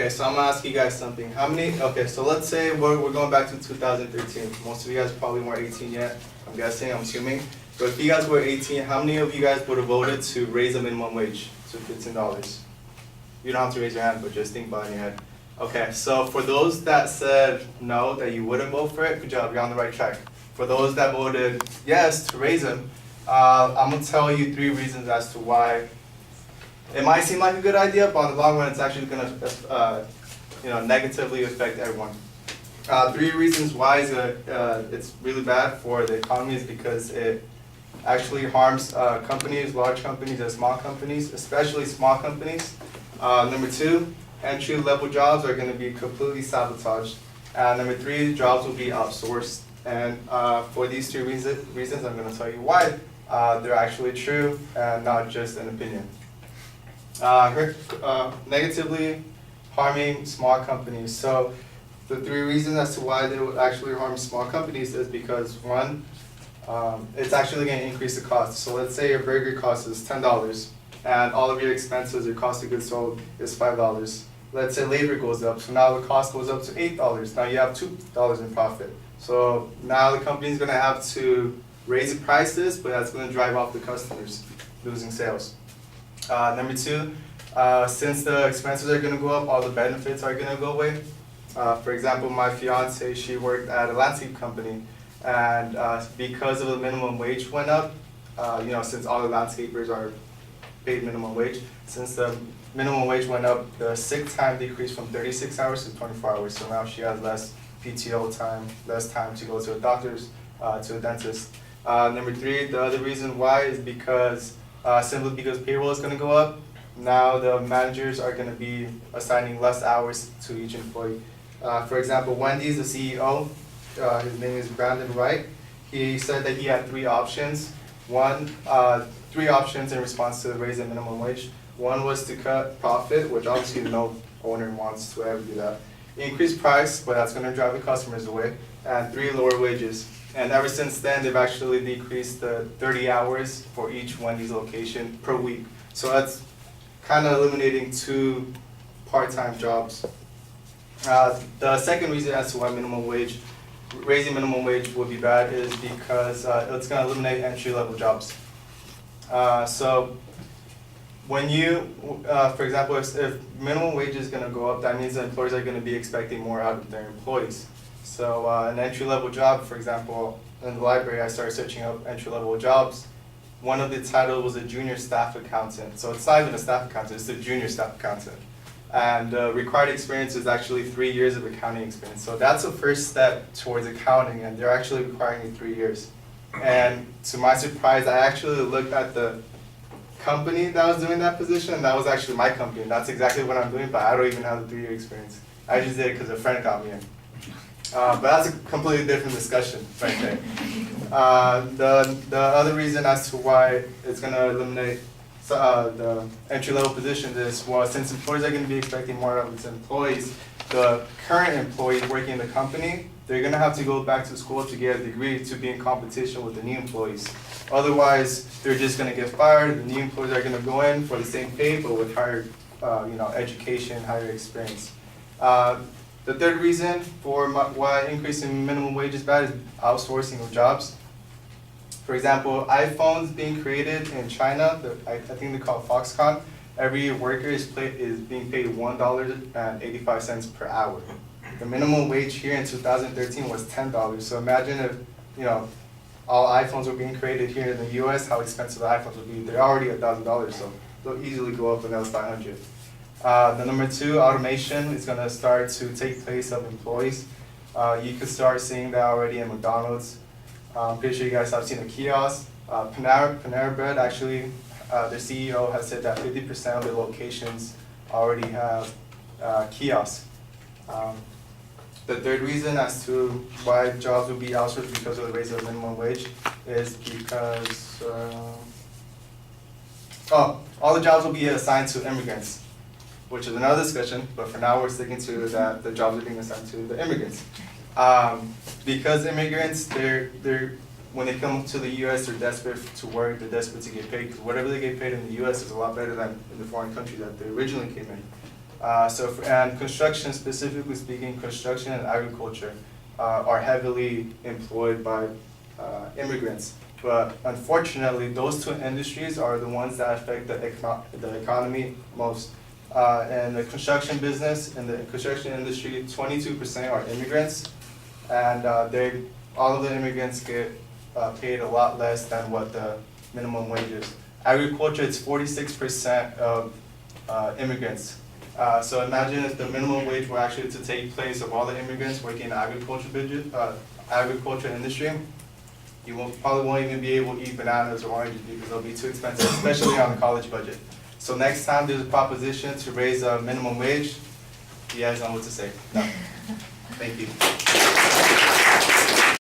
Okay, so I'm gonna ask you guys something. Okay, so let's say we're going back to 2013. Most of you guys probably weren't 18 yet, I'm guessing, I'm assuming. But if you guys were 18, how many of you guys would have voted to raise the minimum wage to $15? You don't have to raise your hand, but just think about it in your head. Okay, so for those that said no, that you wouldn't vote for it, good job, you're on the right track. For those that voted yes to raise them, I'm gonna tell you 3 reasons as to why it might seem like a good idea, but on the long run, it's actually gonna negatively affect everyone. 3 reasons why it's really bad for the economy is because it actually harms companies, large companies and small companies, especially small companies. Number 2, entry-level jobs are going to be completely sabotaged. Number 3, jobs will be outsourced. And for these 3 reasons, I'm going to tell you why they're actually true and not just an opinion. Negatively harming small companies. So the 3 reasons as to why they would actually harm small companies is because 1, it's actually going to increase the cost. So let's say your burger cost is $10 and all of your expenses, your cost of goods sold is $5. Let's say labor goes up, so now the cost goes up to $8. Now you have $2 in profit. So now the company is going to have to raise the prices, but that's going to drive off the customers, losing sales. Number 2, since the expenses are going to go up, all the benefits are going to go away. For example, my fiance, she worked at a landscape company, and because of the minimum wage went up, since all the landscapers are paid minimum wage, since the minimum wage went up, the sick time decreased from 36 hours to 24 hours. So now she has less PTO time, less time to go to a doctor's, to a dentist. Number 3, the other reason why is because simply because payroll is going to go up. Now the managers are going to be assigning less hours to each employee. For example, Wendy's, the CEO, his name is Brandon Wright. He said that he had 3 options. 3 options in response to the raise in minimum wage. 1 was to cut profit, which obviously no owner wants to ever do that. Increase price, but that's going to drive the customers away. And 3, lower wages. And ever since then, they've actually decreased the 30 hours for each Wendy's location per week. So that's kind of eliminating 2 part-time jobs. The second reason as to why raising minimum wage would be bad is because it's going to eliminate entry-level jobs. So when for example, if minimum wage is going to go up, that means the employers are going to be expecting more out of their employees. So an entry-level job, for example, in the library, I started searching up entry-level jobs. One of the titles was a junior staff accountant. So it's not even a staff accountant, it's a junior staff accountant. And required experience is actually 3 years of accounting experience. So that's the first step towards accounting, and they're actually requiring you 3 years. And to my surprise, I actually looked at the company that was doing that position, and that was actually my company. And that's exactly what I'm doing, but I don't even have the 3-year experience. I just did it because a friend got me in. But that's a completely different discussion right there. The other reason as to why it's going to eliminate the entry-level positions is, well, since employers are going to be expecting more of its employees, the current employees working in the company, they're going to have to go back to school to get a degree to be in competition with the new employees. Otherwise, they're just going to get fired. The new employees are going to go in for the same pay, but with higher education, higher experience. The third reason for why increasing minimum wage is bad is outsourcing of jobs. For example, iPhones being created in China, I think they call it Foxconn, every worker is being paid $1.85 per hour. The minimum wage here in 2013 was $10. So imagine if all iPhones were being created here in the US, how expensive the iPhones would be. They're already $1,000, so they'll easily go up another $500. The number 2, automation is going to start to take place of employees. You can start seeing that already in McDonald's. I'm pretty sure you guys have seen the kiosk. Panera Bread, actually, their CEO has said that 50% of the locations already have kiosks. The third reason as to why jobs will be outsourced because of the raise of minimum wage is because all the jobs will be assigned to immigrants, which is another discussion, but for now we're sticking to that the jobs are being assigned to the immigrants. Because immigrants, when they come to the U.S., they're desperate to work, they're desperate to get paid, because whatever they get paid in the U.S. is a lot better than in the foreign country that they originally came in. And construction, specifically speaking, construction and agriculture are heavily employed by immigrants. But unfortunately, those two industries are the ones that affect the economy most. In the construction business, in the construction industry, 22% are immigrants, and all of the immigrants get paid a lot less than what the minimum wage is. Agriculture, it's 46% of immigrants. So imagine if the minimum wage were actually to take place of all the immigrants working in the agriculture industry, probably won't even be able to eat bananas or oranges because they'll be too expensive, especially on a college budget. So next time there's a proposition to raise a minimum wage, you guys know what to say. No. Thank you.